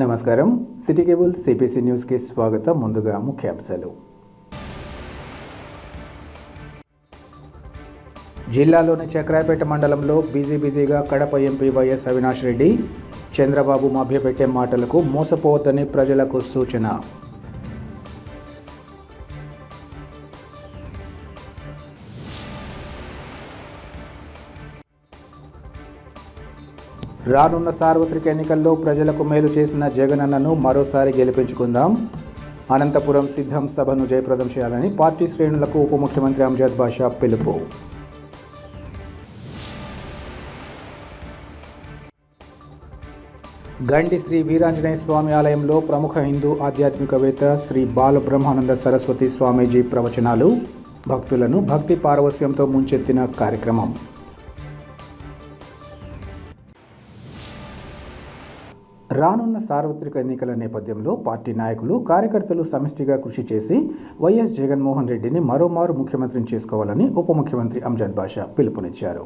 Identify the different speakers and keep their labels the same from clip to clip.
Speaker 1: నమస్కారం. City cable CPC న్యూస్కి స్వాగతం. ముందుగా ముఖ్యాంశాలు. జిల్లాలోని చక్రాయపేట మండలంలో బిజీగా కడప ఎంపీ వైఎస్ అవినాష్ రెడ్డి చంద్రబాబు మభ్యపెట్టే మాటలకు మోసపోవద్దని ప్రజలకు సూచన. రానున్న సార్వత్రిక ఎన్నికల్లో ప్రజలకు మేలు చేసిన జగనన్నను మరోసారి గెలిపించుకుందాం. అనంతపురం సిద్ధం సభను జయప్రదం చేయాలని పార్టీ శ్రేణులకు ఉప ముఖ్యమంత్రి అంజద్ బాషా పిలుపు. గండి శ్రీ వీరాంజనేయ స్వామి ఆలయంలో ప్రముఖ హిందూ ఆధ్యాత్మికవేత్త శ్రీ బాలబ్రహ్మానంద సరస్వతి స్వామీజీ ప్రవచనాలు భక్తులను భక్తి పారవస్యంతో ముంచెత్తిన కార్యక్రమం. రానున్న సార్వత్రిక ఎన్నికల నేపథ్యంలో పార్టీ నాయకులు కార్యకర్తలు సమిష్టిగా కృషి చేసి వైఎస్ జగన్మోహన్ రెడ్డిని మరోమారు ముఖ్యమంత్రిని చేసుకోవాలని ఉప ముఖ్యమంత్రి అంజద్ బాషా పిలుపునిచ్చారు.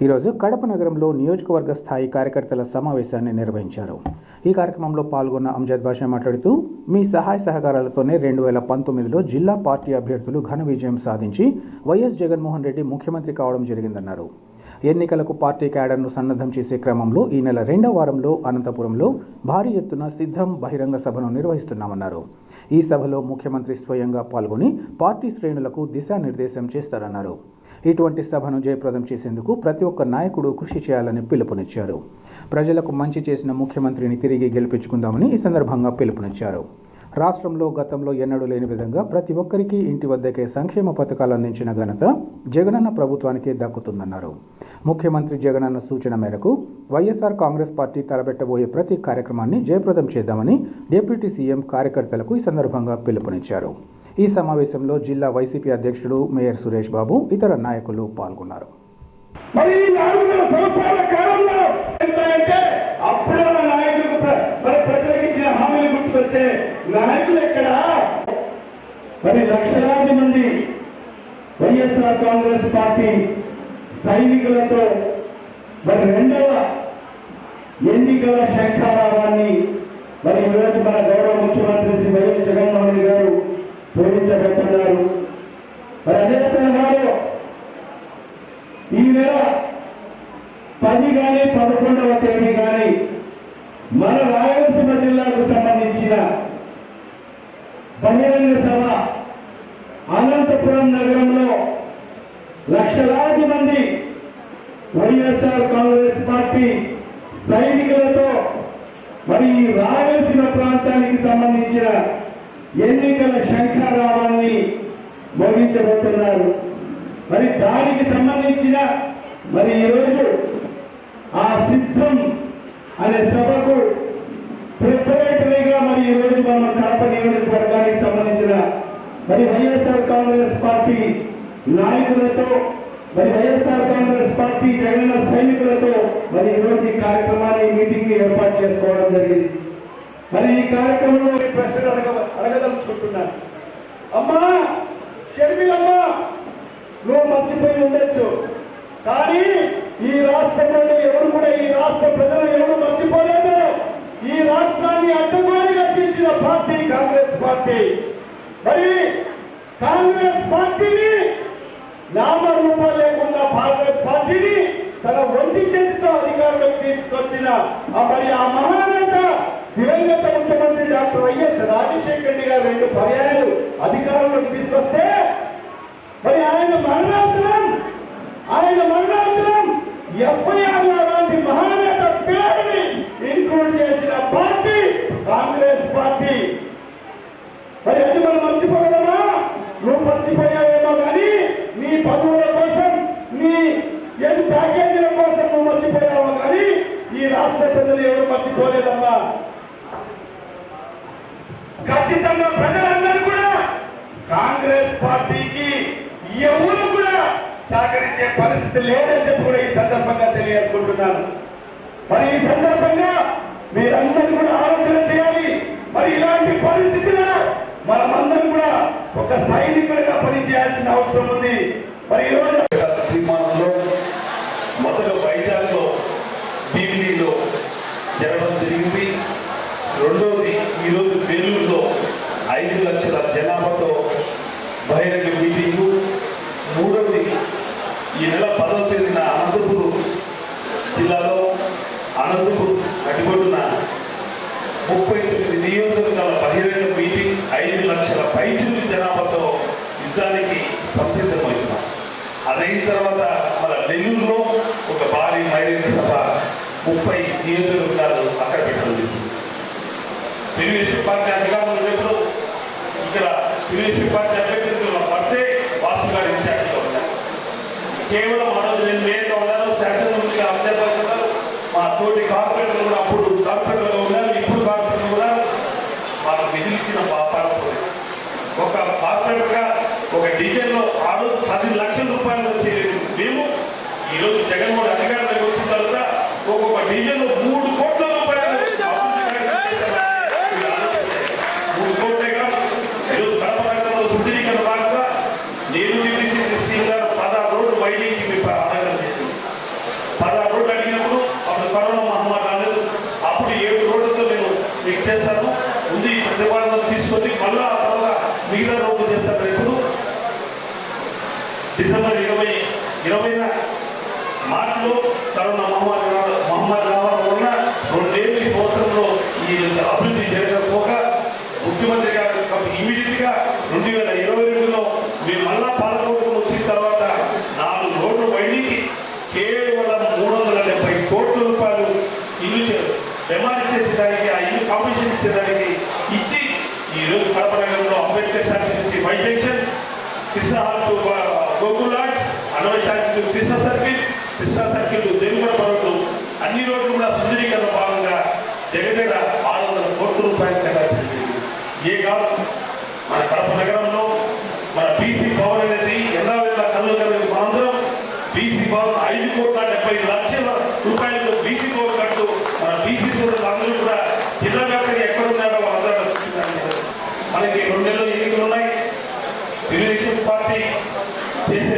Speaker 1: ఈరోజు కడప నగరంలో నియోజకవర్గ స్థాయి కార్యకర్తల సమావేశాన్ని నిర్వహించారు. ఈ కార్యక్రమంలో పాల్గొన్న అంజద్ బాషా మాట్లాడుతూ, మీ సహాయ సహకారాలతోనే 2019లో జిల్లా పార్టీ అభ్యర్థులు ఘన విజయం సాధించి వైఎస్ జగన్మోహన్ రెడ్డి ముఖ్యమంత్రి కావడం జరిగిందన్నారు. ఎన్నికలకు పార్టీ క్యాడర్ను సన్నద్ధం చేసే క్రమంలో ఈ నెల 2వ వారంలో అనంతపురంలో భారీ ఎత్తున సిద్ధం బహిరంగ సభను నిర్వహిస్తున్నామన్నారు. ఈ సభలో ముఖ్యమంత్రి స్వయంగా పాల్గొని పార్టీ శ్రేణులకు దిశానిర్దేశం చేస్తారన్నారు. ఇటువంటి సభను జయప్రదం చేసేందుకు ప్రతి ఒక్క నాయకుడు కృషి చేయాలని పిలుపునిచ్చారు. ప్రజలకు మంచి చేసిన ముఖ్యమంత్రిని తిరిగి గెలిపించుకుందామని ఈ సందర్భంగా పిలుపునిచ్చారు. రాష్ట్రంలో గతంలో ఎన్నడూ లేని విధంగా ప్రతి ఒక్కరికి ఇంటి వద్దకే సంక్షేమ పథకాలు అందించిన ఘనత జగనన్న ప్రభుత్వానికే దక్కుతుందన్నారు. ముఖ్యమంత్రి జగనన్న సూచన మేరకు వైఎస్ఆర్ కాంగ్రెస్ పార్టీ తలపెట్టబోయే ప్రతి కార్యక్రమాన్ని జయప్రదం చేద్దామని డిప్యూటీ సీఎం కార్యకర్తలకు ఈ సందర్భంగా పిలుపునిచ్చారు. ఈ సమావేశంలో జిల్లా వైసీపీ అధ్యక్షుడు మేయర్ సురేష్ బాబు, ఇతర నాయకులు పాల్గొన్నారు.
Speaker 2: మరి లక్షలాది మంది వైఎస్ఆర్ కాంగ్రెస్ పార్టీ సైనికులతో మరి 2వ ఎన్నికల శంఖారావాన్ని మరి ఈరోజు మన గౌరవ ముఖ్యమంత్రి శ్రీ వైఎస్ జగన్మోహన్ రెడ్డి గారు పూరించబోతున్నారు. మరి అదే తరహాలో ఈ నెల 10 కానీ 11వ తేదీ కానీ మన రాయలసీమ జిల్లాకు సంబంధించిన బహిరంగ సభ అనంతపురం నగరంలో లక్షలాది మంది వైఎస్ఆర్ కాంగ్రెస్ పార్టీ సైనికులతో మరి ఈ రాయలసీమ ప్రాంతానికి సంబంధించిన ఎన్నికల శంఖారావాన్ని మోగించబోతున్నారు. మరి దానికి సంబంధించిన మరి ఈరోజు ఆ సిద్ధం అనే సభకు ప్రిపరేటరీగా మరి ఈరోజు మనం కడప నియోజకవర్గానికి సంబంధించిన మరి వైఎస్ఆర్ కాంగ్రెస్ పార్టీ నాయకులతో మరి వైఎస్ఆర్ కాంగ్రెస్ పార్టీ జగనన్న సైనికులతో మరి ఈరోజు ఈ కార్యక్రమాన్ని మీటింగ్ ఏర్పాటు చేసుకోవడం జరిగింది. మరి ఈ కార్యక్రమంలో ప్రశ్న అడగదలుచుకుంటున్నాను. అమ్మా షర్మిలమ్మ, నువ్వు మర్చిపోయి ఉండొచ్చు, కానీ ఈ రాష్ట్రంలో ఎవరు కూడా, ఈ రాష్ట్ర ప్రజలు ఎవరు మర్చిపోలేదు. ఈ రాష్ట్రాన్ని అడ్డగోలుగా చీల్చిన పార్టీ కాంగ్రెస్ పార్టీ. మరి కాంగ్రెస్ పార్టీని నామరూపాలు లేకుండా కాంగ్రెస్ పార్టీని తన ఒంటి చేతితో అధికారంలోకి తీసుకొచ్చిన మరి ఆ మహానేత దివంగత ముఖ్యమంత్రి డాక్టర్ వైఎస్ రాజశేఖర రెడ్డి గారు 2 పర్యాయాలు అధికారంలోకి తీసుకొస్తే మరి ఆయన మరణాంతరం ఎఫ్ఐఆర్ లాంటి మహానేత పేరుని ఇంక్లూడ్ చేసిన పార్టీ కాంగ్రెస్ పార్టీ. మరి అది మనం మర్చిపోగలమా? నువ్వు మర్చిపోయావేమో కానీ నీ పదవుల కోసం, నీ ప్యాకేజీల కోసం నువ్వు మర్చిపోయావో కానీ ఈ రాష్ట్ర ప్రజలు ఎవరు మర్చిపోలేదమ్మా. ఖచ్చితంగా ప్రజలందరూ కూడా కాంగ్రెస్ పార్టీకి ఎవరు కూడా సహకరించే పరిస్థితి లేదని చెప్పి కూడా ఈ సందర్భంగా తెలియజేసుకుంటున్నాను. మరి ఈ సందర్భంగా మీరందరూ కూడా ఆలోచన చేయాలి. మరి ఇలాంటి పరిస్థితుల్లో మనమందరం కూడా ఒక సైనికుడిగా పనిచేయాల్సిన అవసరం ఉంది. మరి ఈరోజు మొదలు వైజాగ్లో బీబీలో జరగడం జరిగింది. రెండవది ఈరోజు నెల్లూరులో 5 లక్షల జనాభాతో బహిరంగ మీటింగు. మూడవది ఈ నెల 10వ తేదీన అనంతపురం జిల్లాలో అనంతపురం నడిబొడ్డున 39 నియోజకవర్గాల బహిరంగ మీటింగ్ 5 లక్షల పైచులు జనాభాతో యుద్ధానికి సంసిద్ధమవుతున్నాం. అదైన తర్వాత మన నెల్లూరులో ఒక భారీ బహిరంగ సభ 30 నియోజకవర్గాలు అక్కడ పెట్టడం జరిగింది. తెలుగుదేశం పార్టీ అధికారంలో ఉన్నప్పుడు ఇక్కడ తెలుగుదేశం పార్టీ అభ్యర్థుల పడితే వాసు గారి ఇన్ఛార్జిగా ఉన్నారు. కేవలం మనోజ్ నేను మేయర్గా ఉన్నాను, శాసనసభ్యులుగా అభ్యర్థులు మా తోటి కార్పొరేటర్లు కూడా అప్పుడు కార్పొరేటర్గా ఉన్నారు, ఇప్పుడు కార్పొరేటర్లు కూడా మాకు విధులిచ్చిన పాపాలు. ఒక కార్పొరేటర్గా ఒక డివిజన్లో 10 లక్షల రూపాయలు వచ్చే మేము ఈరోజు జగన్మోహన్ అధికారంలోకి వచ్చిన తర్వాత ఒక్కొక్క డివిజన్లో 3 కోట్ల రూపాయలు 3 కోట్లే కాదు. ఈరోజు కడప నగరంలో శుద్ధీకరణ భాగంగా నేను డిప్యూటీ సీఎం గారు 16 రోడ్లు వైద్యుకి మీకు అడగడం జరిగింది. 16 రోడ్లు అడిగినప్పుడు అప్పుడు కరోనా మహమ్మారి రాలేదు. అప్పుడు 7 రోడ్లతో నేను మీకు చేస్తాను ఉంది ప్రతిపాదన తీసుకొని మళ్ళా ఆ తర్వాత మిగతా రోడ్లు చేస్తాను. ఇప్పుడు డిసెంబర్ 20 మార్చిలో కరోనా మహమ్మారి రావడం వలన 2 ఏళ్ళు ఈ సంవత్సరంలో ఈ అభివృద్ధి జరగకపోగా ముఖ్యమంత్రి గారు ఇమీడియట్గా 2022లో మేము మళ్ళా పాలకవర్గం వచ్చిన తర్వాత 4 రోడ్లు వైండింగ్కి కేవలం 370 కోట్ల రూపాయలు ఇల్లు డిమాండ్ చేసేదానికి, ఆ ఇల్లు కాంపిటీషన్ ఇచ్చేదానికి ఇచ్చి ఈరోజు కడప నగరంలో అంబేద్కర్ శాంతి నుంచి Y junction, Krishna hall to Gokul lodge, Annamayya శాంతి టు కృష్ణా సర్కిల్ టు దేవిగడ రోడ్లు అన్ని రోడ్లు కూడా సుందరీకరణ భాగంగా దగ్గర 600 కోట్ల రూపాయలు కేటాయించింది. ఏ కాదు మన కడప నగరంలో మన బీసీ భవన్ అనేది ఎన్నాళ్ళ కళ్ళు కలిగిన మనందరం బీసీ భవన్ 5,70,00,000 రూపాయలతో బీసీ భవన్ కట్టు మన బీసీ సోదరులు అందరూ కూడా జిల్లా వ్యాప్తంగా ఎక్కడున్నాడో అందరూ మనకి 2 నెలలు ఎన్నికలు ఉన్నాయి. తెలుగుదేశం పార్టీ చేసే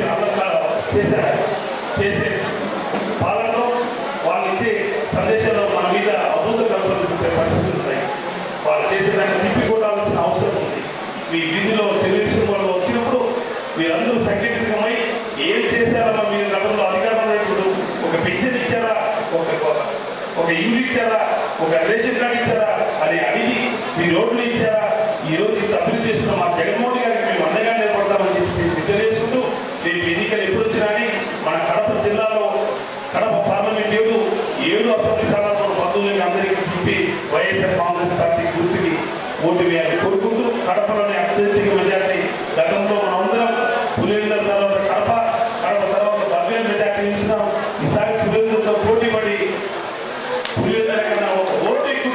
Speaker 2: పాలనలో వాళ్ళు ఇచ్చే సందేశాలు మన మీద అద్భుత కల్పన పరిస్థితులు ఉన్నాయి. వాళ్ళు చేసేదాన్ని తిప్పికొట్టాల్సిన అవసరం ఉంది. మీ వీధిలో తెలుగుదేశం వాళ్ళు వచ్చినప్పుడు మీరందరూ సంఘటితమై ఏం చేశారమ్మా, మీరు గతంలో అధికారంలో ఉన్నప్పుడు ఒక పెన్షన్ ఇచ్చారా, ఒక ఇల్లు ఇచ్చారా, ఒక రేషన్ కార్డు ఇచ్చారా అని అడిగి మీ రోడ్లు ఇచ్చారా, ఈ రోజు ఇంత అభివృద్ధి చేస్తున్న మా జగన్మోహన్ గారికి మేము అండగా నిలబడతామని చెప్పి తెలియజేసుకుంటూ రేపు ఎన్నికలు ఎప్పుడు వచ్చినా అని మన కడప జిల్లాలో కడప పార్లమెంట్ 7 అసెంబ్లీ స్థానాల్లో 19 అందరికీ చెప్పి వైఎస్ఆర్ కాంగ్రెస్ పార్టీ గుర్తుకి ఓటు వేయాలని కోరుకుంటూ కడపలోని అత్యధిక మెజార్టీ గతంలో మనం అందరం పులివెందుల తర్వాత కడప తర్వాత భవ్య మెజార్టీ ఇచ్చినాం. ఈసారి పులివెందులతో పోటీ పడి పులివెందుల కన్నా ఒక ఓటు ఎక్కువ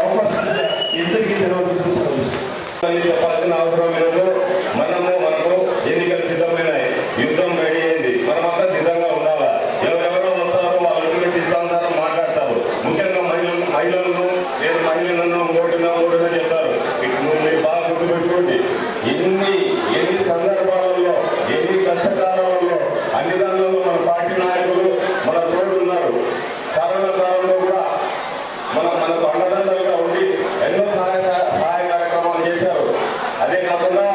Speaker 2: అవకాశం ఎందరికీ
Speaker 3: చెప్పాల్సిన అవసరం లేదు. మనకు ఎన్నికలు సిద్ధమైనాయి, యుద్ధం రెడీ అయింది, మనమంతా సిద్ధంగా ఉండాలా. ఎవరెవరో వస్తారో వాళ్ళు ఇస్తారో మాట్లాడతారు. ముఖ్యంగా మహిళలను నేను మహిళలను ఓటున చెప్తారు. మీరు బాగా గుర్తుపెట్టుకోండి. ఎన్ని సందర్భాలలో ఎన్ని కష్టకాలంలో అన్ని దానిలో మన పార్టీ నాయకులు మన తోడు ఉన్నారు. కరోనా కాలంలో కూడా మనకు అండదండలుగా ఉండి ఎన్నో సహాయ కార్యక్రమాలు చేశారు. అదే కాకుండా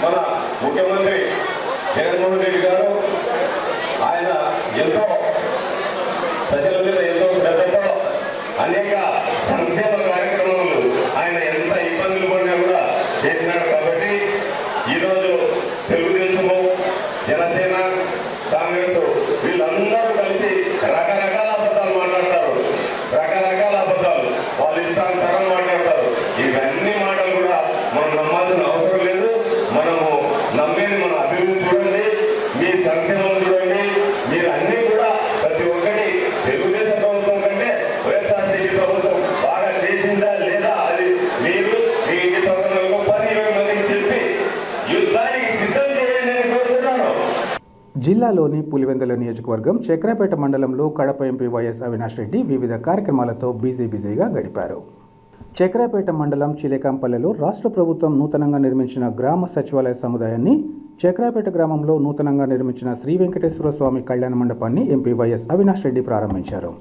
Speaker 3: మన ముఖ్యమంత్రి జగన్మోహన్ రెడ్డి గారు ఆయన ఎంతో ప్రజల మీద ఎంతో శ్రద్ధతో అనేక సంక్షేమ కార్యక్రమాలు ఆయన ఎంత ఇబ్బందులు పడినా కూడా చేసినాడు. కాబట్టి ఈరోజు తెలుగుదేశము, జనసేన, కాంగ్రెస్ వీళ్ళందరూ కలిసి రకరకాల అబద్ధాలు మాట్లాడతారు. రకరకాల అబద్ధాలు వాళ్ళు ఇష్టానుసారం మాట్లాడతారు. ఇవన్నీ మాటలు కూడా మనం నమ్మాల్సిన అవసరం లేదు. మనము నమ్మేది మన అభివృద్ధి చూడండి, మీ సంక్షేమం చూడండి. మీరు అన్నీ కూడా ప్రతి ఒక్కటి తెలుగుదేశం ప్రభుత్వం కంటే వైఎస్ఆర్సీపీ ప్రభుత్వం బాగా చేసిందా లేదా అది మీరు మీ ఇంటి పక్కన 10-20 మందికి చెప్పి యుద్ధానికి సిద్ధం చేయండి అని కోరుతున్నాను.
Speaker 1: జిల్లాలోని పులివెందుల నియోజకవర్గం చక్రాపేట మండలంలో కడప ఎంపీ వైఎస్ అవినాష్ రెడ్డి వివిధ కార్యక్రమాలతో బిజీగా గడిపారు. చక్రాపేట మండలం చిలేకంపల్లెలో రాష్ట్ర ప్రభుత్వం నూతనంగా నిర్మించిన గ్రామ సచివాలయ సముదాయాన్ని చక్రాపేట గ్రామంలో నూతనంగా నిర్మించిన శ్రీ వెంకటేశ్వర స్వామి కళ్యాణ మండపాన్ని ఎంపీ వైఎస్ అవినాష్ రెడ్డి ప్రారంభించారు.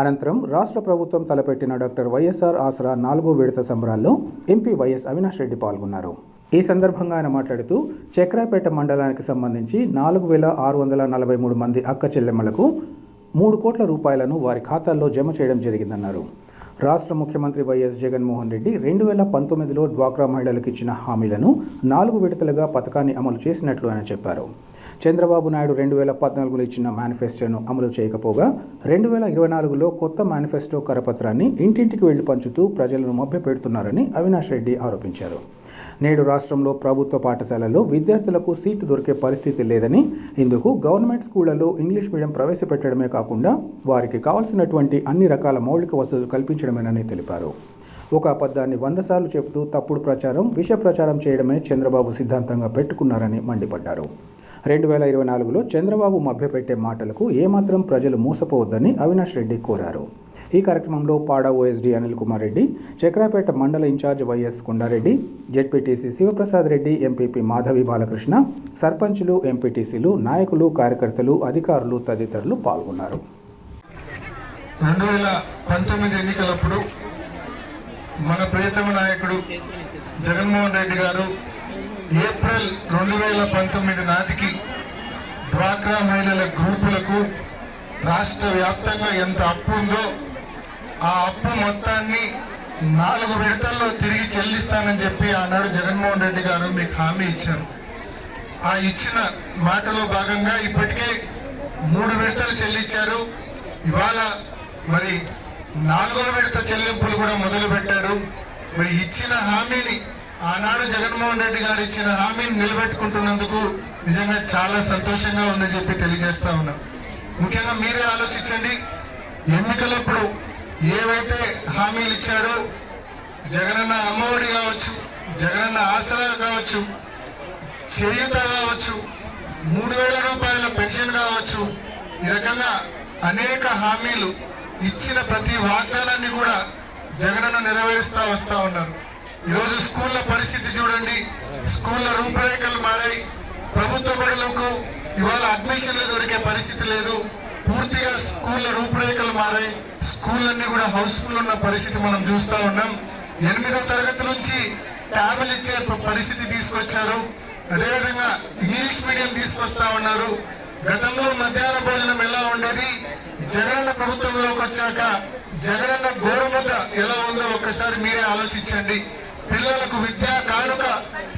Speaker 1: అనంతరం రాష్ట్ర ప్రభుత్వం తలపెట్టిన డాక్టర్ వైఎస్ఆర్ ఆసరా 4వ విడత సంబరాల్లో ఎంపీ వైఎస్ అవినాష్ రెడ్డి పాల్గొన్నారు. ఈ సందర్భంగా ఆయన మాట్లాడుతూ చక్రాపేట మండలానికి సంబంధించి 4,643 మంది అక్క చెల్లెమ్మలకు 3 కోట్ల రూపాయలను వారి ఖాతాల్లో జమ చేయడం జరిగిందన్నారు. రాష్ట్ర ముఖ్యమంత్రి వైఎస్ జగన్మోహన్ రెడ్డి 2019లో డ్వాక్రా మహిళలకు ఇచ్చిన హామీలను 4 విడతలుగా పథకాన్ని అమలు చేసినట్లు ఆయన చెప్పారు. చంద్రబాబు నాయుడు 2014లో ఇచ్చిన మేనిఫెస్టోను అమలు చేయకపోగా 2024లో కొత్త మేనిఫెస్టో కరపత్రాన్ని ఇంటింటికి వెళ్లి పంచుతూ ప్రజలను మభ్యపెడుతున్నారని అవినాష్ రెడ్డి ఆరోపించారు. నేడు రాష్ట్రంలో ప్రభుత్వ పాఠశాలల్లో విద్యార్థులకు సీటు దొరికే పరిస్థితి లేదని, ఇందుకు గవర్నమెంట్ స్కూళ్లలో ఇంగ్లీష్ మీడియం ప్రవేశపెట్టడమే కాకుండా వారికి కావాల్సినటువంటి అన్ని రకాల మౌలిక వసతులు కల్పించడమేనని తెలిపారు. ఒక అబద్ధాన్ని 100 సార్లు చెబుతూ తప్పుడు ప్రచారం, విష ప్రచారం చేయడమే చంద్రబాబు సిద్ధాంతంగా పెట్టుకున్నారని మండిపడ్డారు. 2024లో చంద్రబాబు మభ్యపెట్టే మాటలకు ఏమాత్రం ప్రజలు మోసపోవద్దని అవినాష్ రెడ్డి కోరారు. ఈ కార్యక్రమంలో పాడా ఓఎస్డీ అనిల్ కుమార్ రెడ్డి, చక్రాపేట మండల incharge YS Kondareddy, ZPTC Sivaprasad Reddy, MPP Madhavi Balakrishna, సర్పంచులు, ఎంపీటీసీలు, నాయకులు, కార్యకర్తలు, అధికారులు తదితరులు పాల్గొన్నారు.
Speaker 4: 2019 ఎన్నికలప్పుడు మన ప్రియతమ నాయకుడు జగన్మోహన్ రెడ్డి గారు ఏప్రిల్ 2019 నాటికి డ్వాక్రా మహిళల గ్రూపులకు రాష్ట్ర వ్యాప్తంగా ఎంత అప్పు ఉందో ఆ అప్పు మొత్తాన్ని 4 విడతల్లో తిరిగి చెల్లిస్తానని చెప్పి ఆనాడు జగన్మోహన్ రెడ్డి గారు మీకు హామీ ఇచ్చారు. ఆ ఇచ్చిన మాటలో భాగంగా ఇప్పటికే 3 విడతలు చెల్లించారు. ఇవాళ మరి 4వ విడత చెల్లింపులు కూడా మొదలు పెట్టారు. మరి ఇచ్చిన హామీని, ఆనాడు జగన్మోహన్ రెడ్డి గారు ఇచ్చిన హామీని నిలబెట్టుకుంటున్నందుకు నిజంగా చాలా సంతోషంగా ఉందని చెప్పి తెలియజేస్తా ఉన్నాం. ముఖ్యంగా మీరే ఆలోచించండి, ఎన్నికలప్పుడు ఏవైతే హామీలు ఇచ్చారో, జగనన్న అమ్మఒడి కావచ్చు, జగనన్న ఆసరా కావచ్చు, చేయూత కావచ్చు, 3,000 రూపాయల పెన్షన్ కావచ్చు, ఈ రకంగా అనేక హామీలు ఇచ్చిన ప్రతి వాగ్దానాన్ని కూడా జగనన్న నెరవేరుస్తూ వస్తూ ఉన్నారు. ఈరోజు స్కూళ్ళ పరిస్థితి చూడండి, స్కూళ్ళ రూపురేఖలు మారాయి. ప్రభుత్వ బడులకు ఇవాళ అడ్మిషన్లు దొరికే పరిస్థితి లేదు. పూర్తిగా స్కూళ్ళ రూపురేఖలు మారాయి. స్కూళ్ళన్నీ కూడా హౌస్ఫుల్ ఉన్న పరిస్థితి మనం చూస్తూ ఉన్నాం. 8వ తరగతి నుంచి ట్యాబ్లు ఇచ్చే పరిస్థితి తీసుకొచ్చారు. అదేవిధంగా ఇంగ్లీష్ మీడియం తీసుకొస్తా ఉన్నారు. గతంలో మధ్యాహ్న భోజనం ఎలా ఉండేది, జగనన్న ప్రభుత్వంలోకి వచ్చాక జగనన్న గోరుముద్ద ఎలా ఉందో ఒక్కసారి మీరే ఆలోచించండి. పిల్లలకు విద్యా కానుక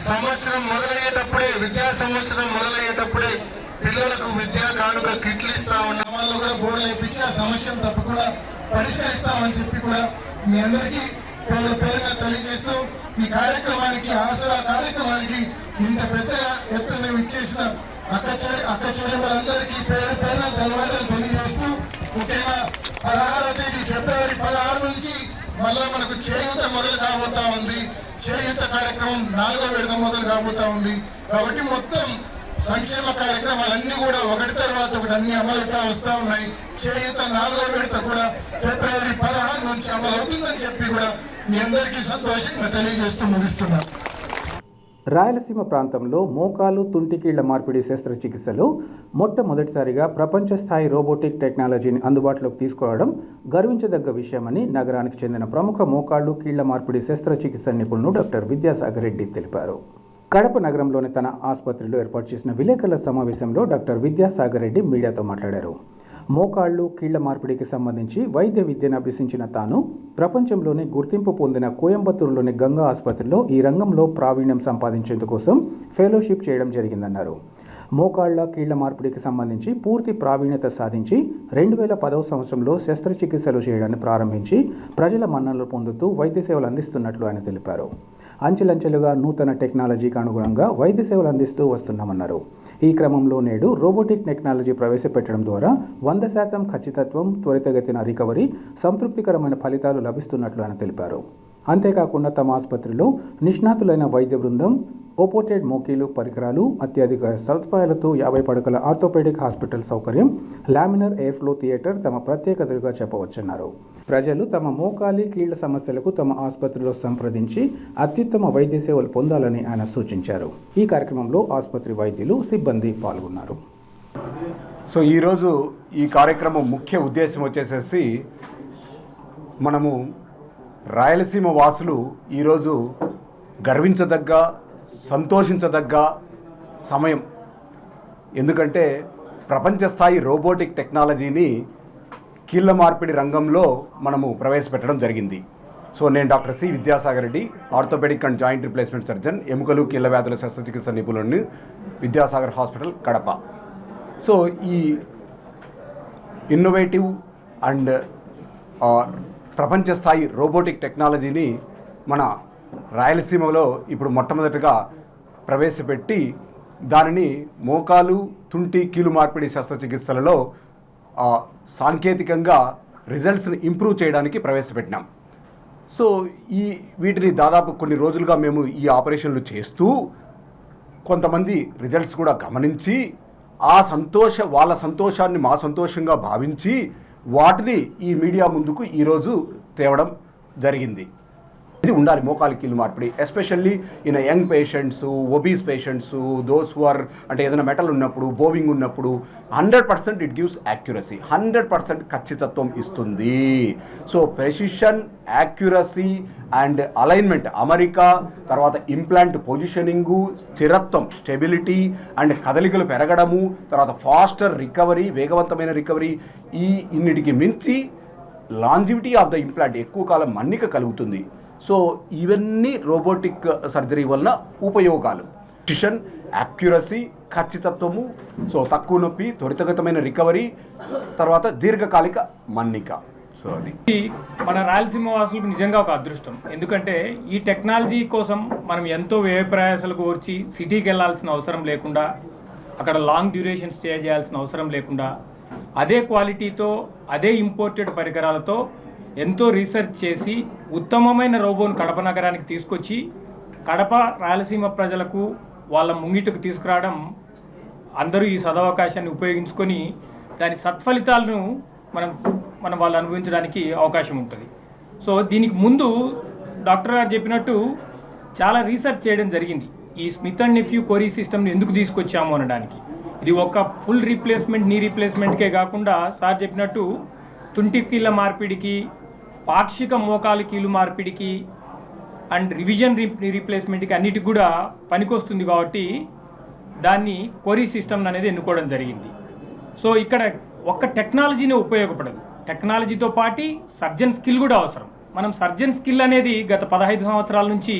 Speaker 4: సంవత్సరం మొదలయ్యేటప్పుడే, విద్యా సంవత్సరం మొదలయ్యేటప్పుడే పిల్లలకు విద్యా కానుక కిట్లు ఇస్తా ఉన్నాం. వాళ్ళు కూడా బోర్డులు వేయించి ఆ సమస్యను తప్పకుండా పరిష్కరిస్తామని చెప్పి కూడా మీ అందరికీ పేరుగా తెలియజేస్తూ, ఈ కార్యక్రమానికి, ఆసరా కార్యక్రమానికి ఇంత పెద్దగా ఎత్తున ఇచ్చేసిన అక్క చెల్లెమ్మలందరికీ పేరున ధన్యవాదాలు తెలియజేస్తూ, ముఖ్యంగా 16వ తేదీ ఫిబ్రవరి 16 నుంచి మళ్ళా మనకు చేయూత మొదలు కాబోతా ఉంది. చేయూత కార్యక్రమం 4వ విడత మొదలు కాబోతా ఉంది. కాబట్టి మొత్తం సంక్షేమ కార్యక్రమాలన్నీ కూడా ఒకటి తర్వాత ఒకటి అన్ని అమలవుతా వస్తూ ఉన్నాయి. చేయూత 4వ విడత కూడా ఫిబ్రవరి 16 నుంచి అమలు అవుతుందని చెప్పి కూడా మీ అందరికీ సంతోషంగా తెలియజేస్తూ ముగిస్తున్నారు.
Speaker 1: రాయలసీమ ప్రాంతంలో మోకాలు, తుంటికీళ్ల మార్పిడి శస్త్రచికిత్సలో మొట్టమొదటిసారిగా ప్రపంచ స్థాయి రోబోటిక్ టెక్నాలజీని అందుబాటులోకి తీసుకురావడం గర్వించదగ్గ విషయమని నగరానికి చెందిన ప్రముఖ మోకాళ్లు, కీళ్ల మార్పిడి శస్త్రచికిత్స నిపుణులు డాక్టర్ విద్యాసాగర్ రెడ్డి తెలిపారు. కడప నగరంలోని తన ఆసుపత్రిలో ఏర్పాటు చేసిన విలేకరుల సమావేశంలో డాక్టర్ విద్యాసాగర్ రెడ్డి మీడియాతో మాట్లాడారు. మోకాళ్లు, కీళ్ల మార్పిడికి సంబంధించి వైద్య విద్యను అభ్యసించిన తాను ప్రపంచంలోని గుర్తింపు పొందిన కోయంబత్తూరులోని గంగా ఆసుపత్రిలో ఈ రంగంలో ప్రావీణ్యం సంపాదించేందుకోసం ఫెలోషిప్ చేయడం జరిగిందన్నారు. మోకాళ్ల, కీళ్ల మార్పిడికి సంబంధించి పూర్తి ప్రావీణ్యత సాధించి 2010వ సంవత్సరంలో శస్త్రచికిత్సలు చేయడాన్ని ప్రారంభించి ప్రజల మన్ననలు పొందుతూ వైద్య సేవలు అందిస్తున్నట్లు ఆయన తెలిపారు. అంచెలంచెలుగా నూతన టెక్నాలజీకి అనుగుణంగా వైద్య సేవలు అందిస్తూ వస్తున్నామన్నారు. ఈ క్రమంలో నేడు రోబోటిక్ టెక్నాలజీ ప్రవేశపెట్టడం ద్వారా 100% ఖచ్చితత్వం, త్వరితగతిన రికవరీ, సంతృప్తికరమైన ఫలితాలు లభిస్తున్నట్లు ఆయన తెలిపారు. అంతేకాకుండా తమ ఆసుపత్రిలో నిష్ణాతులైన వైద్య బృందం, ఓపోటెడ్ మోకీలు పరికరాలు, అత్యధిక సదుపాయాలతో 50 పడకల ఆర్థోపెడిక్ హాస్పిటల్ సౌకర్యం, లామినర్ ఎయిర్ఫ్లో థియేటర్ తమ ప్రత్యేకతలుగా చెప్పవచ్చన్నారు. ప్రజలు తమ మోకాలి కీళ్ల సమస్యలకు తమ ఆసుపత్రిలో సంప్రదించి అత్యుత్తమ వైద్య సేవలు పొందాలని ఆయన సూచించారు. ఈ కార్యక్రమంలో ఆసుపత్రి వైద్యులు, సిబ్బంది పాల్గొన్నారు.
Speaker 5: సో ఈరోజు ఈ కార్యక్రమం ముఖ్య ఉద్దేశం వచ్చేసేసి మనము రాయలసీమ వాసులు ఈరోజు గర్వించదగ్గ, సంతోషించదగ్గ సమయం. ఎందుకంటే ప్రపంచ స్థాయి రోబోటిక్ టెక్నాలజీని కీళ్ళ మార్పిడి రంగంలో మనము ప్రవేశపెట్టడం జరిగింది. సో నేను doctor C Vidyasagar Reddy, orthopaedic and joint replacement surgeon, ఎముకలు కీళ్ళ వ్యాధుల శస్త్రచికిత్స నిపుణుడిని, విద్యాసాగర్ హాస్పిటల్, కడప. సో ఈ ఇన్నోవేటివ్ అండ్ ప్రపంచ స్థాయి రోబోటిక్ టెక్నాలజీని మన రాయలసీమలో ఇప్పుడు మొట్టమొదటిగా ప్రవేశపెట్టి దానిని మోకాలు, తుంటి, కీలు మార్పిడి శస్త్రచికిత్సలలో సాంకేతికంగా రిజల్ట్స్ని ఇంప్రూవ్ చేయడానికి ప్రవేశపెట్టినాం. సో వీటిని దాదాపు కొన్ని రోజులుగా మేము ఈ ఆపరేషన్లు చేస్తూ కొంతమంది రిజల్ట్స్ కూడా గమనించి వాళ్ళ సంతోషాన్ని మా సంతోషంగా భావించి వాటిని ఈ మీడియా ముందుకు ఈరోజు తేవడం జరిగింది. ఇది ఉండాలి మోకాలి కీలు మార్పిడి, especially in young patients, obese patients, those who are అంటే ఏదైనా మెటల్ ఉన్నప్పుడు, బోవింగ్ ఉన్నప్పుడు 100% ఇట్ గివ్స్ యాక్యురసీ, 100% ఖచ్చితత్వం ఇస్తుంది. So precision, accuracy and alignment, అమరిక, తర్వాత ఇంప్లాంట్ పొజిషనింగు, స్థిరత్వం, స్టెబిలిటీ అండ్ కదలికలు పెరగడము, తర్వాత ఫాస్టర్ రికవరీ, వేగవంతమైన రికవరీ, ఇన్నిటికి మించి లాంజివిటీ ఆఫ్ ద ఇంప్లాంట్, ఎక్కువ కాలం మన్నిక కలుగుతుంది. సో ఇవన్నీ రోబోటిక్ సర్జరీ వల్ల ఉపయోగాలు. ప్రెసిషన్, యాక్యురసీ, ఖచ్చితత్వము, సో తక్కువ నొప్పి, త్వరితగతమైన రికవరీ, తర్వాత దీర్ఘకాలిక మన్నిక. సో అది
Speaker 6: మన రాయలసీమ వాసులకు నిజంగా ఒక అదృష్టం. ఎందుకంటే ఈ టెక్నాలజీ కోసం మనం ఎంతో వ్యయ ప్రయాసాలకు ఓర్చి సిటీకి వెళ్ళాల్సిన అవసరం లేకుండా, అక్కడ లాంగ్ డ్యూరేషన్ స్టే చేయాల్సిన అవసరం లేకుండా, అదే క్వాలిటీతో, అదే ఇంపోర్టెడ్ పరికరాలతో ఎంతో రీసెర్చ్ చేసి ఉత్తమమైన రోబోను కడప నగరానికి తీసుకొచ్చి కడప రాయలసీమ ప్రజలకు వాళ్ళ ముంగిటకు తీసుకురావడం, అందరూ ఈ సదవకాశాన్ని ఉపయోగించుకొని దాని సత్ఫలితాలను మనం వాళ్ళు అనుభవించడానికి అవకాశం ఉంటుంది. సో దీనికి ముందు డాక్టర్ గారు చెప్పినట్టు చాలా రీసెర్చ్ చేయడం జరిగింది. ఈ స్మిత్ అండ్ నెఫ్యూ కోరీ సిస్టమ్ని ఎందుకు తీసుకొచ్చాము అనడానికి. ఇది ఒక ఫుల్ రీప్లేస్మెంట్, నీ రీప్లేస్మెంట్కే కాకుండా సార్ చెప్పినట్టు తుంటి కీళ్ళ మార్పిడికి, పాక్షిక మోకాలు కీలు మార్పిడికి అండ్ రివిజన్ రీప్లేస్మెంట్కి అన్నిటికి కూడా పనికొస్తుంది. కాబట్టి దాన్ని కోరీ సిస్టమ్ అనేది ఎన్నుకోవడం జరిగింది. సో ఇక్కడ ఒక్క టెక్నాలజీనే ఉపయోగపడదు, టెక్నాలజీతో పాటు సర్జన్ స్కిల్ కూడా అవసరం. మనం సర్జన్ స్కిల్ అనేది గత 15 సంవత్సరాల నుంచి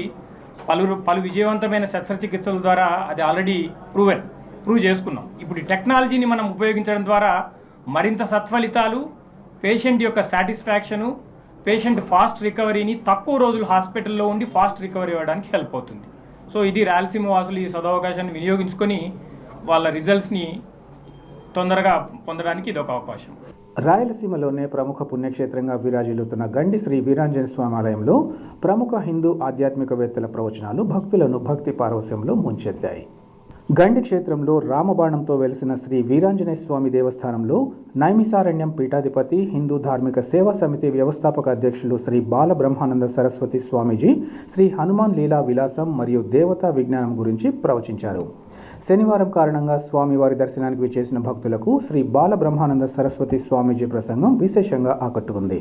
Speaker 6: పలు విజయవంతమైన శస్త్రచికిత్సల ద్వారా అది ఆల్రెడీ ప్రూవ్ చేసుకున్నాం. ఇప్పుడు ఈ టెక్నాలజీని మనం ఉపయోగించడం ద్వారా మరింత సత్ఫలితాలు, పేషెంట్ యొక్క సాటిస్ఫాక్షను, పేషెంట్ ఫాస్ట్ రికవరీని తక్కువ రోజులు హాస్పిటల్లో ఉండి ఫాస్ట్ రికవరీ అవ్వడానికి హెల్ప్ అవుతుంది. సో ఇది రాయలసీమ వాసులు ఈ సదవకాశాన్ని వినియోగించుకొని వాళ్ళ రిజల్ట్స్ని తొందరగా పొందడానికి ఇది ఒక అవకాశం.
Speaker 1: రాయలసీమలోనే ప్రముఖ పుణ్యక్షేత్రంగా విరాజిల్లుతున్న గండి శ్రీ వీరాంజనేయ స్వామి ఆలయంలో ప్రముఖ హిందూ ఆధ్యాత్మికవేత్తల ప్రవచనాలు భక్తులను భక్తి పారవస్యంలో ముంచెత్తాయి. గండి క్షేత్రంలో రామబాణంతో వెలిసిన శ్రీ వీరాంజనేయ స్వామి దేవస్థానంలో నైమిసారణ్యం పీఠాధిపతి, హిందూ ధార్మిక సేవా సమితి వ్యవస్థాపక అధ్యక్షులు శ్రీ బాల బ్రహ్మానంద సరస్వతి స్వామీజీ శ్రీ హనుమాన్ లీలా విలాసం మరియు దేవతా విజ్ఞానం గురించి ప్రవచించారు. శనివారం కారణంగా స్వామివారి దర్శనానికి విచ్చేసిన భక్తులకు శ్రీ బాల బ్రహ్మానంద సరస్వతి స్వామీజీ ప్రసంగం విశేషంగా ఆకట్టుకుంది.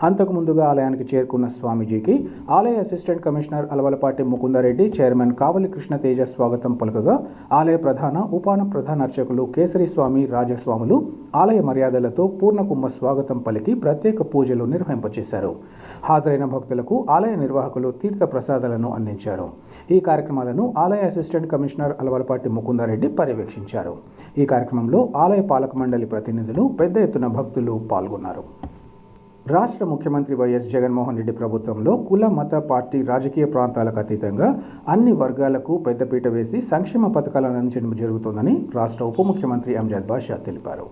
Speaker 1: అంతకు ముందుగా ఆలయానికి చేరుకున్న స్వామీజీకి ఆలయ assistant commissioner Alavalapati Mukunda Reddy, chairman Kavali Krishnateja స్వాగతం పలుకగా ఆలయ ప్రధాన, ఉపాన ప్రధాన అర్చకులు కేసరి స్వామి, రాజస్వాములు ఆలయ మర్యాదలతో పూర్ణకుంభ స్వాగతం పలికి ప్రత్యేక పూజలు నిర్వహింపచేశారు. హాజరైన భక్తులకు ఆలయ నిర్వాహకులు తీర్థ ప్రసాదాలను అందించారు. ఈ కార్యక్రమాలను ఆలయ అసిస్టెంట్ కమిషనర్ అలవలపాటి ముకుందారెడ్డి పర్యవేక్షించారు. ఈ కార్యక్రమంలో ఆలయ పాలక మండలి ప్రతినిధులు, పెద్ద ఎత్తున భక్తులు పాల్గొన్నారు. రాష్ట్ర ముఖ్యమంత్రి వైఎస్ జగన్మోహన్ రెడ్డి ప్రభుత్వంలో కుల, మత, పార్టీ, రాజకీయ ప్రాంతాలకు అతీతంగా అన్ని వర్గాలకు పెద్దపీట వేసి సంక్షేమ పథకాలను అందించడం జరుగుతుందని రాష్ట్ర ఉప ముఖ్యమంత్రి అంజద్ బాషా తెలిపారు.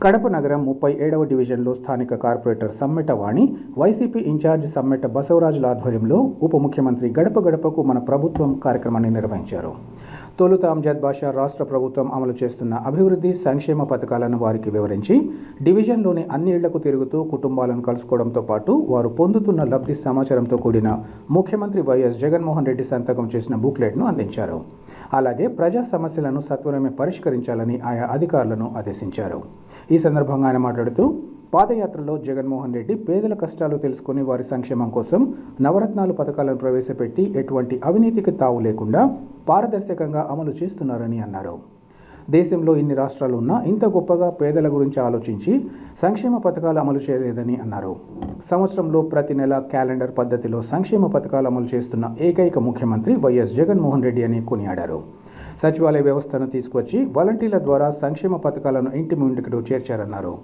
Speaker 1: కడప నగరం 37వ డివిజన్లో స్థానిక కార్పొరేటర్ సమ్మెట వాణి, వైసీపీ ఇన్ఛార్జ్ సమ్మెట బసవరాజుల ఆధ్వర్యంలో ఉప ముఖ్యమంత్రి గడప గడపకు మన ప్రభుత్వం కార్యక్రమాన్ని నిర్వహించారు. తొలుత అంజద్ బాషా రాష్ట్ర ప్రభుత్వం అమలు చేస్తున్న అభివృద్ధి సంక్షేమ పథకాలను వారికి వివరించి డివిజన్లోని అన్ని ఇళ్లకు తిరుగుతూ కుటుంబాలను కలుసుకోవడంతో పాటు వారు పొందుతున్న లబ్ధి సమాచారంతో కూడిన ముఖ్యమంత్రి వైఎస్ జగన్మోహన్ రెడ్డి సంతకం చేసిన బుక్లెట్ను అందించారు. అలాగే ప్రజా సమస్యలను సత్వరమే పరిష్కరించాలని ఆయా అధికారులను ఆదేశించారు. ఈ సందర్భంగా ఆయన మాట్లాడుతూ పాదయాత్రలో జగన్మోహన్ రెడ్డి పేదల కష్టాలు తెలుసుకుని వారి సంక్షేమం కోసం నవరత్నాలు పథకాలను ప్రవేశపెట్టి ఎటువంటి అవినీతికి తావు లేకుండా పారదర్శకంగా అమలు చేస్తున్నారని అన్నారు. దేశంలో ఇన్ని రాష్ట్రాలు ఉన్నా ఇంత గొప్పగా పేదల గురించి ఆలోచించి సంక్షేమ పథకాలు అమలు చేయలేదని అన్నారు. సంవత్సరంలో ప్రతి నెల క్యాలెండర్ పద్ధతిలో సంక్షేమ పథకాలు అమలు చేస్తున్న ఏకైక ముఖ్యమంత్రి వైఎస్ జగన్మోహన్ రెడ్డి అని కొనియాడారు. సచివాలయ వ్యవస్థను తీసుకొచ్చి వాలంటీర్ల ద్వారా సంక్షేమ పథకాలను ఇంటి ముందుకు చేర్చారన్నారు.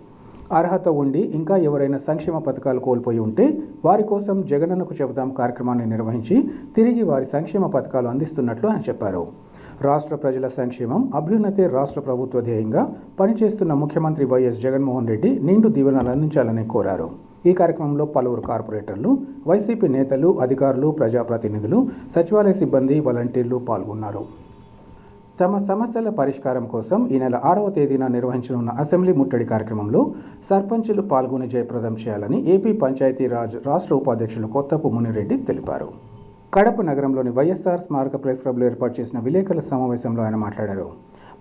Speaker 1: అర్హత ఉండి ఇంకా ఎవరైనా సంక్షేమ పథకాలు కోల్పోయి ఉంటే వారి కోసం జగనన్నకు చెబుతాం కార్యక్రమాన్ని నిర్వహించి తిరిగి వారి సంక్షేమ పథకాలు అందిస్తున్నట్లు ఆయన చెప్పారు. రాష్ట్ర ప్రజల సంక్షేమం, అభ్యున్నతే రాష్ట్ర ప్రభుత్వ ధ్యేయంగా పనిచేస్తున్న ముఖ్యమంత్రి వైఎస్ జగన్మోహన్ రెడ్డి నిండు దీవెనలు అందించాలని కోరారు. ఈ కార్యక్రమంలో పలువురు కార్పొరేటర్లు, వైసీపీ నేతలు, అధికారులు, ప్రజాప్రతినిధులు, సచివాలయ సిబ్బంది, వాలంటీర్లు పాల్గొన్నారు. తమ సమస్యల పరిష్కారం కోసం ఈ నెల 6వ తేదీన నిర్వహించనున్న అసెంబ్లీ ముట్టడి కార్యక్రమంలో సర్పంచులు పాల్గొని జయప్రదం చేయాలని ఏపీ పంచాయతీరాజ్ రాష్ట్ర ఉపాధ్యక్షులు కొత్తపు మునిరెడ్డి తెలిపారు. కడప నగరంలోని వైఎస్ఆర్ స్మారక ప్రెస్ క్లబ్లో ఏర్పాటు చేసిన విలేకరుల సమావేశంలో ఆయన మాట్లాడారు.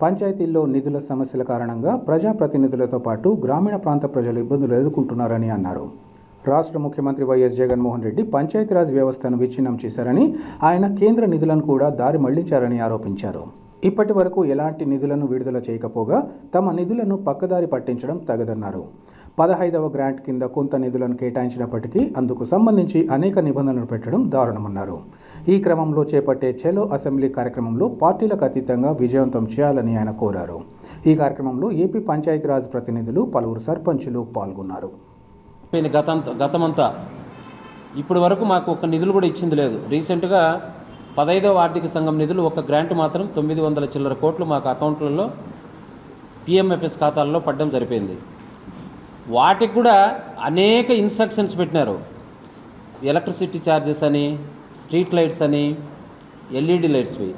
Speaker 1: పంచాయతీల్లో నిధుల సమస్యల కారణంగా ప్రజాప్రతినిధులతో పాటు గ్రామీణ ప్రాంత ప్రజలు ఇబ్బందులు ఎదుర్కొంటున్నారని అన్నారు. రాష్ట్ర ముఖ్యమంత్రి వైఎస్ జగన్మోహన్ రెడ్డి పంచాయతీరాజ్ వ్యవస్థను విచ్ఛిన్నం చేశారని, ఆయన కేంద్ర నిధులను కూడా దారి మళ్లించారని ఆరోపించారు. ఇప్పటి వరకు ఎలాంటి నిధులను విడుదల చేయకపోగా తమ నిధులను పక్కదారి పట్టించడం తగదన్నారు. 15వ గ్రాంట్ కింద కొంత నిధులను కేటాయించినప్పటికీ అందుకు సంబంధించి అనేక నిబంధనలు పెట్టడం దారుణమన్నారు. ఈ క్రమంలో చేపట్టే చలో అసెంబ్లీ కార్యక్రమంలో పార్టీలకు అతీతంగా విజయవంతం చేయాలని ఆయన కోరారు. ఈ కార్యక్రమంలో ఏపీ పంచాయతీరాజ్ ప్రతినిధులు, పలువురు సర్పంచులు పాల్గొన్నారు.
Speaker 7: గతమంతా ఇప్పటి వరకు మాకు ఒక నిధులు కూడా ఇచ్చింది లేదు. రీసెంట్గా 15వ ఆర్థిక సంఘం నిధులు ఒక గ్రాంట్ మాత్రం 900 చిల్లర కోట్లు మాకు అకౌంట్లలో పిఎంఎఫ్ఎస్ ఖాతాల్లో పడడం సరిపోయింది. వాటికి కూడా అనేక ఇన్స్ట్రక్షన్స్ పెట్టినారు. ఎలక్ట్రిసిటీ ఛార్జెస్ అని, స్ట్రీట్ లైట్స్ అని, ఎల్ఈడి లైట్స్వి,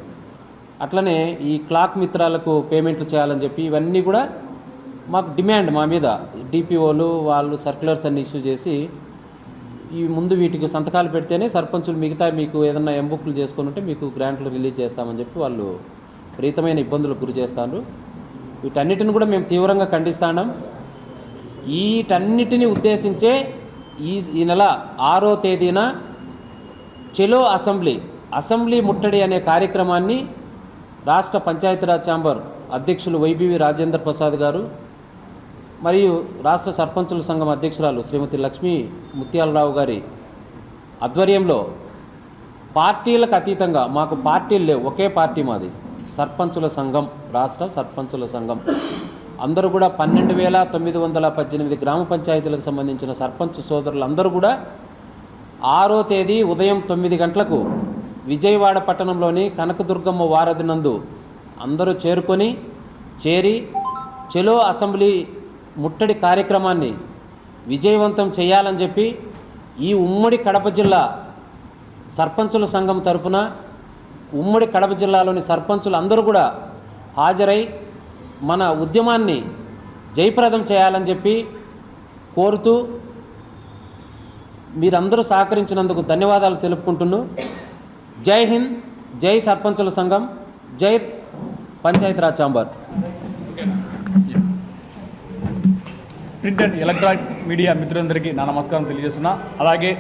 Speaker 7: అట్లనే ఈ క్లాక్ మిత్రాలకు పేమెంట్లు చేయాలని చెప్పి ఇవన్నీ కూడా మాకు డిమాండ్ మా మీద డిపిఓలు వాళ్ళు సర్క్యులర్స్ అన్ని ఇష్యూ చేసి ఈ ముందు వీటికి సంతకాలు పెడితేనే సర్పంచులు మిగతా మీకు ఏదన్నా ఎంబుక్లు చేసుకొని ఉంటే మీకు గ్రాంట్లు రిలీజ్ చేస్తామని చెప్పి వాళ్ళు విపరీతమైన ఇబ్బందులకు గురి చేస్తారు. వీటన్నిటిని కూడా మేము తీవ్రంగా ఖండిస్తున్నాం. వీటన్నిటిని ఉద్దేశించే ఈ నెల 6వ తేదీన చెలో అసెంబ్లీ ముట్టడి అనే కార్యక్రమాన్ని రాష్ట్ర పంచాయతీరాజ్ ఛాంబర్ అధ్యక్షులు వైబీవి రాజేంద్ర ప్రసాద్ గారు మరియు రాష్ట్ర సర్పంచుల సంఘం అధ్యక్షురాలు శ్రీమతి లక్ష్మీ ముత్యాలరావు గారి ఆధ్వర్యంలో పార్టీలకు అతీతంగా, మాకు పార్టీలు లేవు, ఒకే పార్టీ మాది, సర్పంచుల సంఘం, రాష్ట్ర సర్పంచుల సంఘం అందరూ కూడా 12,918 గ్రామ పంచాయతీలకు సంబంధించిన సర్పంచ్ సోదరులు అందరూ కూడా 6వ తేదీ ఉదయం 9 గంటలకు విజయవాడ పట్టణంలోని కనకదుర్గమ్మ వారధి నందు అందరూ చేరి చెలో అసెంబ్లీ ముట్టడి కార్యక్రమాన్ని విజయవంతం చేయాలని చెప్పి ఈ ఉమ్మడి కడప జిల్లా సర్పంచుల సంఘం తరపున ఉమ్మడి కడప జిల్లాలోని సర్పంచులు అందరూ కూడా హాజరై మన ఉద్యమాన్ని జయప్రదం చేయాలని చెప్పి కోరుతూ మీరందరూ సహకరించినందుకు ధన్యవాదాలు తెలుపుకుంటున్నాను. జై హింద్, జై సర్పంచుల సంఘం, జై Panchayati Raj chamber.
Speaker 8: Print and electronic media మిత్రులందరికీ నా నమస్కారం తెలియజేస్తున్నా. అలాగే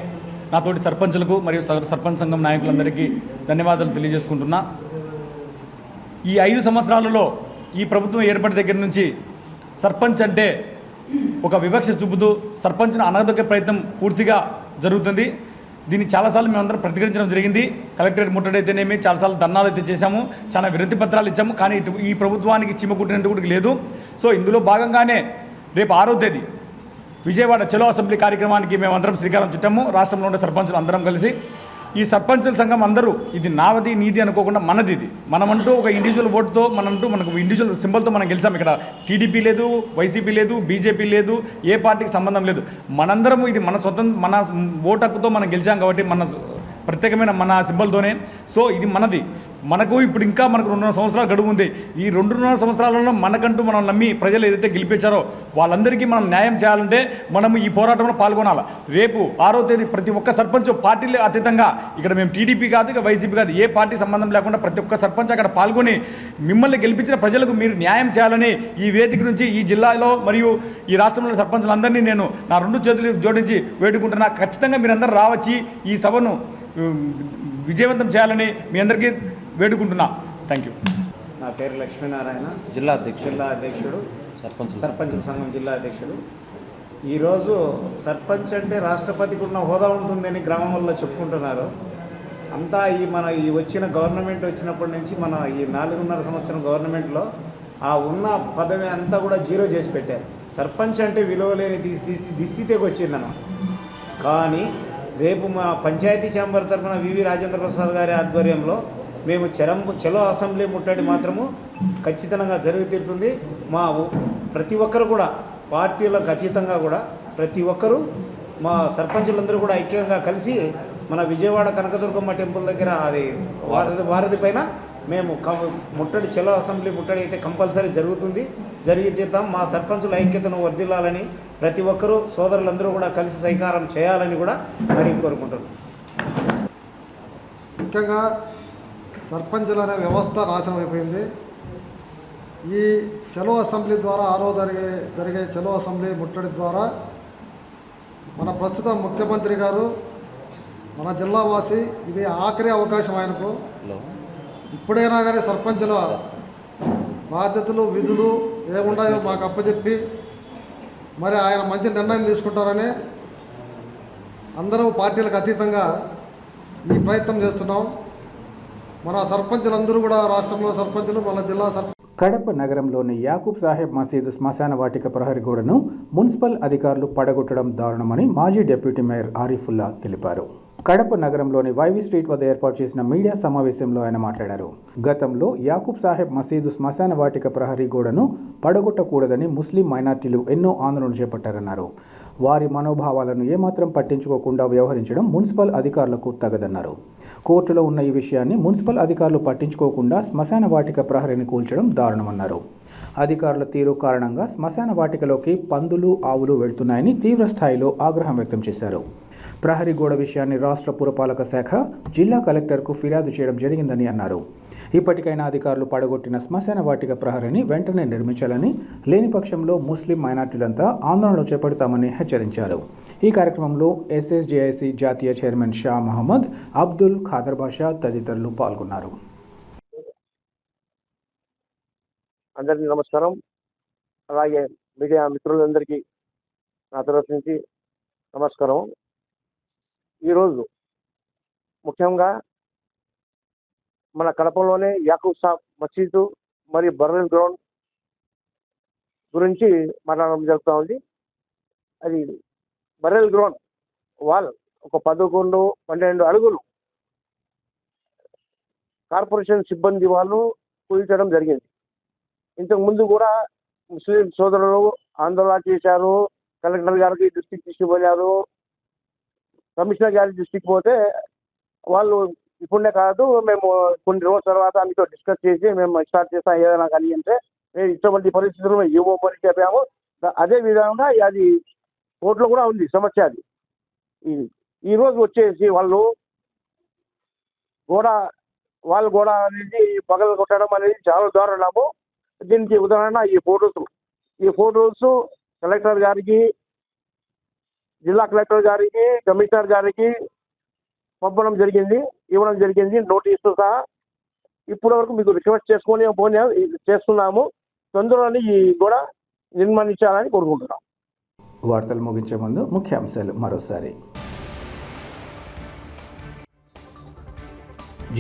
Speaker 8: నాతోటి సర్పంచులకు మరియు సర్పంచ్ సంఘం నాయకులందరికీ ధన్యవాదాలు తెలియజేసుకుంటున్నా. ఈ 5 సంవత్సరాలలో ఈ ప్రభుత్వం ఏర్పడి దగ్గర నుంచి సర్పంచ్ అంటే ఒక వివక్ష చూపుతూ సర్పంచ్ను అనగదొక్కే ప్రయత్నం పూర్తిగా జరుగుతుంది. దీన్ని చాలాసార్లు మేమందరం ప్రతిఘటించడం జరిగింది. కలెక్టరేట్ ముట్టడైతేనేమి చాలాసార్లు ధర్నాలు అయితే చేశాము, చాలా వినతి పత్రాలు ఇచ్చాము. కానీ ఈ ప్రభుత్వానికి చీమ కుట్టినందుకు కూడా లేదు. సో ఇందులో భాగంగానే రేపు 6వ తేదీ విజయవాడ చలో అసెంబ్లీ కార్యక్రమానికి మేమందరం శ్రీకారం చుట్టాము. రాష్ట్రంలో ఉండే సర్పంచులు అందరం కలిసి ఈ సర్పంచుల సంఘం అందరూ ఇది నావది నీది అనుకోకుండా మనది, ఇది మనమంటూ ఒక ఇండివిజువల్ ఓటుతో మనకు ఇండివిజువల్ సింబల్తో మనం గెలిచాం. ఇక్కడ టీడీపీ లేదు, వైసీపీ లేదు, బీజేపీ లేదు, ఏ పార్టీకి సంబంధం లేదు. మనందరము ఇది మన మన ఓటు హక్కుతో మనం గెలిచాం కాబట్టి మన ప్రత్యేకమైన మన సింబల్తోనే. సో ఇది మనది. మనకు ఇప్పుడు ఇంకా మనకు 2.5 సంవత్సరాలు గడువు ఉంది. ఈ 2.5 సంవత్సరాలలో మనకంటూ మనం నమ్మి ప్రజలు ఏదైతే గెలిపించారో వాళ్ళందరికీ మనం న్యాయం చేయాలంటే మనము ఈ పోరాటంలో పాల్గొనాలి. రేపు 6వ తేదీ ప్రతి ఒక్క సర్పంచ్ పార్టీలు అతీతంగా, ఇక్కడ మేము టీడీపీ కాదు, ఇక వైసీపీ కాదు, ఏ పార్టీ సంబంధం లేకుండా ప్రతి ఒక్క సర్పంచ్ అక్కడ పాల్గొని మిమ్మల్ని గెలిపించిన ప్రజలకు మీరు న్యాయం చేయాలని ఈ వేదిక నుంచి ఈ జిల్లాలో మరియు ఈ రాష్ట్రంలో సర్పంచులందరినీ నేను నా 2 చేతులు జోడించి వేడుకుంటున్నా. ఖచ్చితంగా మీరందరూ రావచ్చి ఈ సభను విజయవంతం చేయాలని మీ అందరికీ వేడుకుంటున్నా. Thank you.
Speaker 9: నా పేరు లక్ష్మీనారాయణ,
Speaker 7: జిల్లా
Speaker 9: అధ్యక్షుడు, సర్పంచుల సంఘం జిల్లా అధ్యక్షుడు. ఈరోజు సర్పంచ్ అంటే రాష్ట్రపతికి ఉన్న హోదా ఉంటుందని గ్రామంలో చెప్పుకుంటున్నారు. అంతా ఈ వచ్చిన గవర్నమెంట్ వచ్చినప్పటి నుంచి మన ఈ 4.5 సంవత్సరం గవర్నమెంట్లో ఆ ఉన్న పదవి అంతా కూడా జీరో చేసి పెట్టారు. సర్పంచ్ అంటే విలువలేని దుస్థితికి వచ్చిందన్నమాట. కానీ రేపు మా పంచాయతీ ఛాంబర్ తరఫున వివి రాజేంద్ర ప్రసాద్ గారి ఆధ్వర్యంలో మేము చలో అసెంబ్లీ ముట్టడి మాత్రము ఖచ్చితంగా జరుగుతీరుతుంది. ప్రతి ఒక్కరు కూడా పార్టీలకు అతీతంగా కూడా ప్రతి ఒక్కరూ మా సర్పంచులందరూ కూడా ఐక్యంగా కలిసి మన విజయవాడ కనకదుర్గమ్మ టెంపుల్ దగ్గర అది వారధి పైన మేము ముట్టడి చలో అసెంబ్లీ ముట్టడి అయితే కంపల్సరీ జరుగుతుంది, జరిగి తీద్దాం. మా సర్పంచుల ఐక్యతను వర్ధిల్లాలని ప్రతి ఒక్కరూ సోదరులందరూ కూడా కలిసి సహకారం చేయాలని కూడా మరి కోరుకుంటున్నాం.
Speaker 10: ముఖ్యంగా సర్పంచుల అనే వ్యవస్థ నాశనం అయిపోయింది. ఈ చలో అసెంబ్లీ ద్వారా 6వ జరిగే చలో అసెంబ్లీ ముట్టడి ద్వారా మన ప్రస్తుత ముఖ్యమంత్రి గారు మన జిల్లావాసి ఇది ఆఖరి అవకాశం ఆయనకు. ఇప్పుడైనా కానీ సర్పంచుల బాధ్యతలు విధులు ఏముండాయో మాకు అప్పచెప్పి మరి ఆయన మంచి నిర్ణయం తీసుకుంటారని అందరూ పార్టీలకు అతీతంగా ఈ ప్రయత్నం చేస్తున్నాం. మన సర్పంచులందరూ కూడా రాష్ట్రంలో సర్పంచులు మన జిల్లా
Speaker 1: కడప నగరంలోని యాకూబ్ సాహెబ్ మసీదు శ్మశాన వాటిక ప్రహరీ గోడను మున్సిపల్ అధికారులు పడగొట్టడం దారుణమని మాజీ డిప్యూటీ మేయర్ ఆరిఫుల్లా తెలిపారు. కడప నగరంలోని వైవి స్ట్రీట్ వద్ద ఏర్పాటు చేసిన మీడియా సమావేశంలో ఆయన మాట్లాడారు. గతంలో యాకూబ్ సాహెబ్ మసీదు శ్మశాన వాటిక ప్రహరీ గోడను పడగొట్టకూడదని ముస్లిం మైనార్టీలు ఎన్నో ఆందోళనలు చేపట్టారన్నారు. వారి మనోభావాలను ఏమాత్రం పట్టించుకోకుండా వ్యవహరించడం మున్సిపల్ అధికారులకు తగదన్నారు. కోర్టులో ఉన్న ఈ విషయాన్ని మున్సిపల్ అధికారులు పట్టించుకోకుండా శ్మశాన వాటిక ప్రహరీని కూల్చడం దారుణమన్నారు. అధికారుల తీరు కారణంగా శ్మశాన వాటికలోకి పందులు, ఆవులు వెళ్తున్నాయని తీవ్ర స్థాయిలో ఆగ్రహం వ్యక్తం చేశారు. ప్రహరీ గోడ విషయాన్ని రాష్ట్ర పురపాలక శాఖ జిల్లా కలెక్టర్కు ఫిర్యాదు చేయడం జరిగిందని అన్నారు. ఇప్పటికైనా అధికారులు పడగొట్టిన శ్మశాన వాటిక ప్రహరీని వెంటనే నిర్మించాలని, లేని పక్షంలో ముస్లిం మైనార్టీలంతా ఆందోళనలు చేపడతామని హెచ్చరించారు. ఈ కార్యక్రమంలో ఎస్ఎస్జేఐసి జాతీయ చైర్మన్ షా మహమ్మద్, అబ్దుల్ ఖాదర్ బాషా తదితరులు పాల్గొన్నారు.
Speaker 11: అందరికీ నమస్కారం. అలాగే మీడియా మిత్రులందరికీ నా తరఫు నుంచి నమస్కారం. ఈరోజు ముఖ్యంగా మన కడపలోనే యాకూబ్ సాబ్ మసీదు మరియు బర్రెల్ గ్రౌండ్ గురించి మాట్లాడడం జరుగుతూ ఉంది. అది బర్రెల్ గ్రౌండ్ వాల్ ఒక 11-12 అడుగులు కార్పొరేషన్ సిబ్బంది వాళ్ళు కూల్చడం జరిగింది. ఇంతకు ముందు కూడా ముస్లిం సోదరులు ఆందోళన చేశారు. కలెక్టర్ గారికి దృష్టికి తీసుకుపోయారు, కమిషనర్ గారి దృష్టికి పోతే వాళ్ళు ఇప్పుడే కాదు, మేము కొన్ని రోజుల తర్వాత మీతో డిస్కస్ చేసి మేము స్టార్ట్ చేస్తాం ఏదైనా కానీ అంటే ఇటువంటి పరిస్థితులు మేము ఇవ్వమని చెప్పాము. అదే విధంగా అది కోర్టులో కూడా ఉంది సమస్య. అది ఈరోజు వచ్చేసి వాళ్ళు గోడ అనేది పగలు కొట్టడం అనేది చాలా దారుణము. దీనికి ఉదాహరణ ఈ ఫోటోస్ కలెక్టర్ గారికి, జిల్లా కలెక్టర్ గారికి, కమిషనర్ గారికి ఇవ్వడం జరిగింది నోటీసు సహా. ఇప్పటి వరకు మీకు రిక్వెస్ట్ చేస్తున్నాము, తొందరలోనే ఈ కూడా నిర్మాణించాలని కోరుకుంటున్నాం.
Speaker 1: వార్తలు ముగించే ముందు ముఖ్యాంశాలు మరోసారి.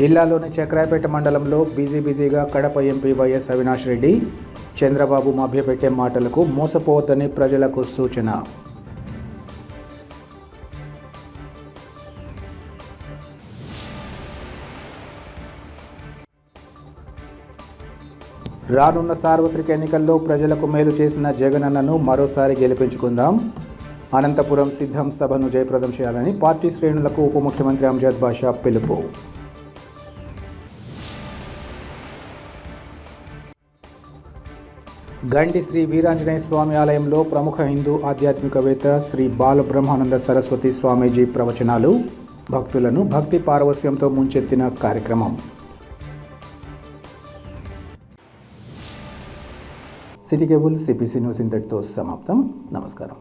Speaker 1: జిల్లాలోని చక్రాయపేట మండలంలో బిజీగా కడప ఎంపీ వైఎస్ అవినాష్ రెడ్డి. చంద్రబాబు మభ్యపెట్టే మాటలకు మోసపోవద్దని ప్రజలకు సూచన. రానున్న సార్వత్రిక ఎన్నికల్లో ప్రజలకు మేలు చేసిన జగనన్నను మరోసారి గెలిపించుకుందాం. అనంతపురం సిద్ధం సభను జయప్రదం చేయాలని పార్టీ శ్రేణులకు ఉప ముఖ్యమంత్రి అంజద్ బాషా పిలుపు. గండి శ్రీ వీరాంజనేయ స్వామి ఆలయంలో ప్రముఖ హిందూ ఆధ్యాత్మికవేత్త శ్రీ బాలబ్రహ్మానంద సరస్వతి స్వామీజీ ప్రవచనాలు భక్తులను భక్తి పారవస్యంతో ముంచెత్తిన కార్యక్రమం. సిటీ కేబుల్ సిపిసి న్యూస్ ఇంతటితో సమాప్తం. నమస్కారం.